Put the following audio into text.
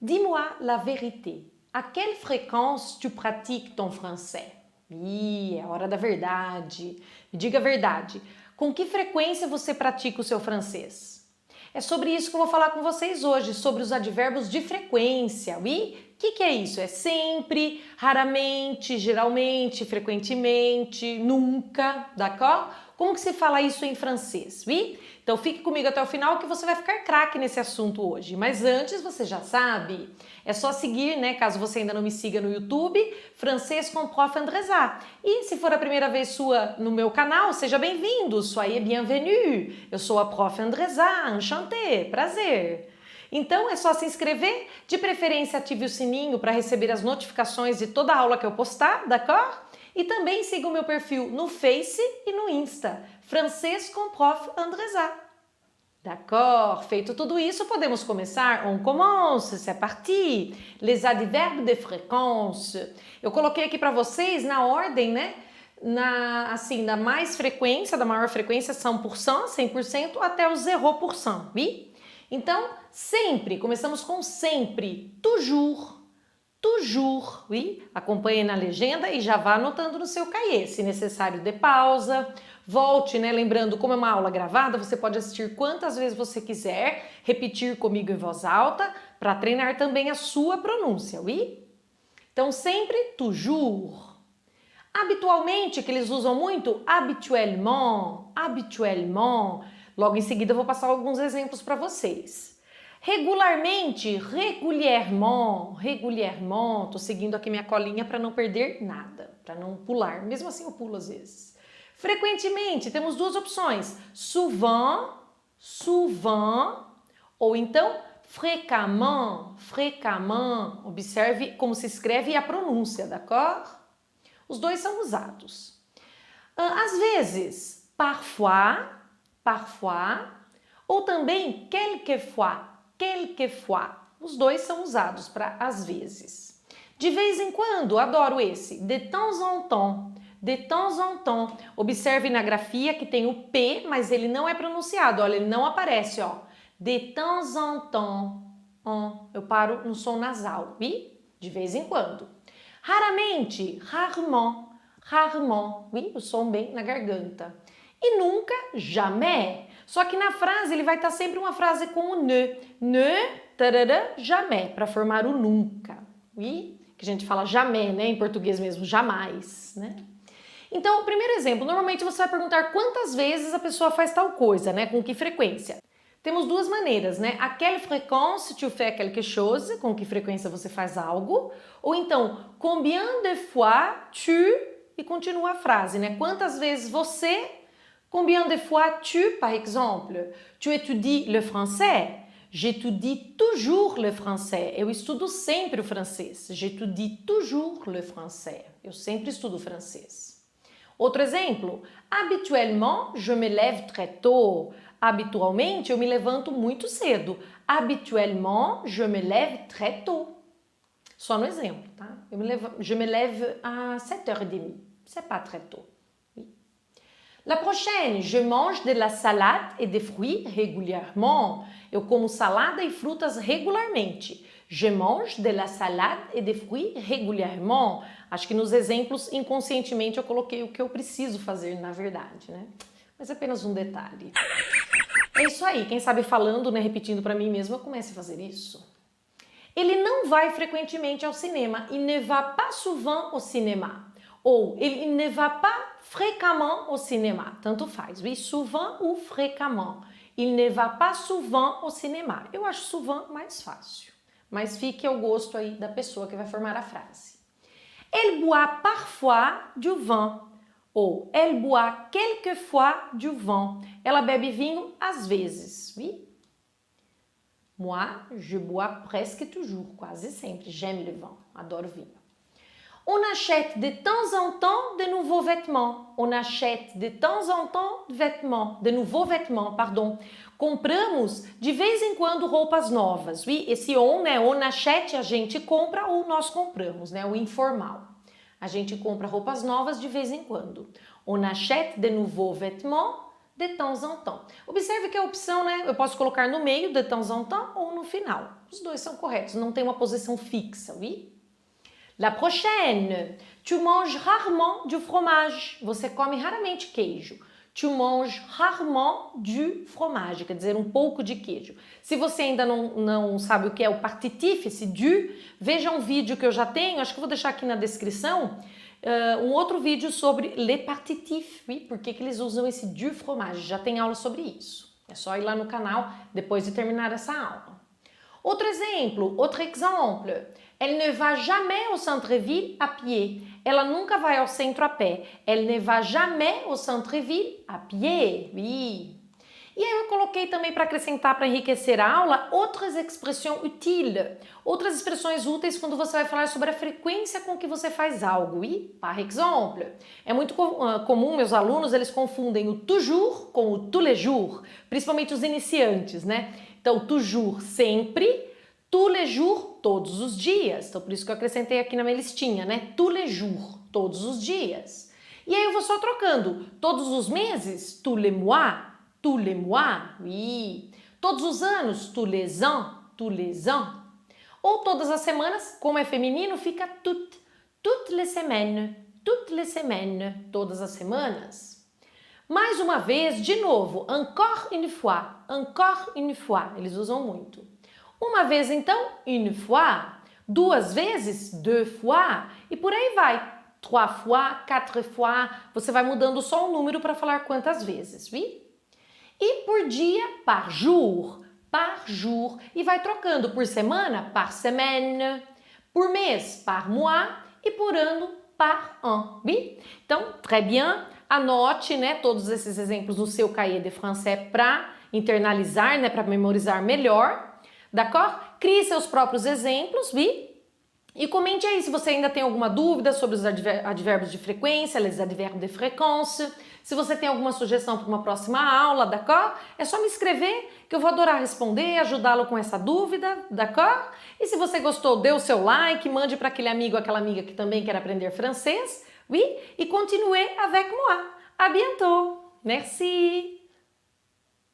Dis-moi la vérité. À quelle fréquence tu pratiques ton français? Ih, é a hora da verdade. Me diga a verdade. Com que frequência você pratica o seu francês? É sobre isso que eu vou falar com vocês hoje, sobre os advérbios de frequência. Oui? O que é isso? É sempre, raramente, geralmente, frequentemente, nunca, d'accord? Como que se fala isso em francês? Oui? Então fique comigo até o final que você vai ficar craque nesse assunto hoje. Mas antes, você já sabe, é só seguir, né, caso você ainda não me siga no YouTube, Francês com Prof. Andresa. E se for a primeira vez sua no meu canal, seja bem-vindo, soyez bienvenue. Eu sou a Prof. Andresa, enchantée, prazer. Então é só se inscrever, de preferência ative o sininho para receber as notificações de toda a aula que eu postar, d'accord? E também siga o meu perfil no Face e no Insta, Francês com Prof. Andresa. D'accord, feito tudo isso, podemos começar? On commence, c'est parti! Les adverbes de fréquence. Eu coloquei aqui para vocês na ordem, né? Da mais frequência, da maior frequência, 100%, 100% até o 0%, oui? Então, sempre, começamos com sempre, toujours. Toujours, oui? Acompanhe na legenda e já vá anotando no seu cahier. Se necessário, dê pausa, volte, né? Lembrando, como é uma aula gravada, você pode assistir quantas vezes você quiser, repetir comigo em voz alta, para treinar também a sua pronúncia, oui? Então, sempre toujours. Habitualmente, que eles usam muito, habituellement, habituellement. Logo em seguida, eu vou passar alguns exemplos para vocês. Regularmente, régulièrement, régulièrement. Tô seguindo aqui minha colinha para não perder nada, para não pular. Mesmo assim eu pulo às vezes. Frequentemente, temos duas opções. Souvent, souvent, ou então fréquemment, fréquemment. Observe como se escreve e a pronúncia, d'accord? Os dois são usados. Às vezes, parfois, parfois, ou também quelquefois, quelquefois. Os dois são usados para às vezes. De vez em quando, adoro esse. De temps en temps. De temps en temps. Observe na grafia que tem o P, mas ele não é pronunciado. Olha, ele não aparece, ó. De temps en temps. Eu paro no som nasal. E de vez em quando. Raramente, rarement. Rarement. O som bem na garganta. E nunca, jamais. Só que na frase ele vai estar sempre uma frase com o ne. Ne, tarará, jamais, para formar o nunca. E que a gente fala jamais, né? Em português mesmo, jamais, né? Então, o primeiro exemplo, normalmente você vai perguntar quantas vezes a pessoa faz tal coisa, né? Com que frequência? Temos duas maneiras, né? À quelle fréquence tu fais quelque chose, com que frequência você faz algo, ou então, combien de fois tu, e continua a frase, né? Quantas vezes você. Combien de fois tu, par exemple, tu étudies le français? J'étudie toujours le français. Eu estudo sempre o francês. J'étudie toujours le français. Eu sempre estudo francês. Outro exemplo. Habituellement, je me lève très tôt. Habitualmente, eu me levanto muito cedo. Habituellement, je me lève très tôt. Só no exemplo, tá? Je me lève à 7h30. C'est pas très tôt. La prochaine, je mange de la salade et des fruits régulièrement. Eu como salada e frutas regularmente. Je mange de la salade et des fruits régulièrement. Acho que nos exemplos, inconscientemente, eu coloquei o que eu preciso fazer, na verdade, né? Mas é apenas um detalhe. É isso aí, quem sabe falando, né, repetindo para mim mesma, eu comece a fazer isso. Ele não vai frequentemente ao cinema. Il ne va pas souvent au cinéma. Ou il ne va pas fréquemment au cinéma. Tanto faz, oui, souvent ou fréquemment. Il ne va pas souvent au cinéma. Eu acho souvent mais fácil. Mas fique ao gosto aí da pessoa que vai formar a frase. Elle boit parfois du vin. Ou elle boit quelquefois du vin. Ela bebe vinho às vezes, oui. Moi, je bois presque toujours, quase sempre. J'aime le vin, adoro vinho. On achète de temps en temps de nouveaux vêtements. On achète de temps en temps de nouveaux vêtements, pardon. Compramos de vez em quando roupas novas. Oui, esse on, né? On achète, a gente compra ou nós compramos, né? O informal. A gente compra roupas novas de vez em quando. On achète de nouveaux vêtements de temps en temps. Observe que a opção, né, eu posso colocar no meio, de temps en temps, ou no final. Os dois são corretos, não tem uma posição fixa, oui? La prochaine, tu manges rarement du fromage. Você come raramente queijo. Tu manges rarement du fromage, quer dizer, um pouco de queijo. Se você ainda não sabe o que é o partitif, esse du, veja um vídeo que eu já tenho, acho que eu vou deixar aqui na descrição, um outro vídeo sobre les partitifs, oui, por que eles usam esse du fromage. Já tem aula sobre isso. É só ir lá no canal depois de terminar essa aula. Outro exemplo, elle ne va jamais au centre-ville à pied. Ela nunca vai ao centro a pé. Elle ne va jamais au centre-ville à pied. Oui. E aí eu coloquei também para acrescentar, para enriquecer a aula, outras expressões utiles. Outras expressões úteis quando você vai falar sobre a frequência com que você faz algo. Oui, par exemple. É muito comum, meus alunos, eles confundem o toujours com o tous les jours. Principalmente os iniciantes, né? Então, toujours, sempre. Tous les jours, todos os dias. Então, por isso que eu acrescentei aqui na minha listinha, né? Tous les jours, todos os dias. E aí eu vou só trocando. Todos os meses, tous les mois, oui. Todos os anos, tous les ans. Ou todas as semanas, como é feminino, fica toutes les semaines, todas as semanas. Mais uma vez, de novo, encore une fois, eles usam muito. Uma vez então, une fois, duas vezes, deux fois, e por aí vai. Trois fois, quatre fois, você vai mudando só o número para falar quantas vezes, oui? E por dia, par jour, e vai trocando por semana, par semaine, por mês, par mois, e por ano, par an, oui? Então, très bien, anote, né, todos esses exemplos no seu cahier de français para internalizar, né, para memorizar melhor. D'accord? Crie seus próprios exemplos, oui? E comente aí se você ainda tem alguma dúvida sobre os advérbios de frequência, les adverbes de fréquence. Se você tem alguma sugestão para uma próxima aula, d'accord? É só me escrever que eu vou adorar responder, ajudá-lo com essa dúvida, d'accord? E se você gostou, dê o seu like, mande para aquele amigo, aquela amiga que também quer aprender francês, oui? E continuez avec moi. À bientôt. Merci.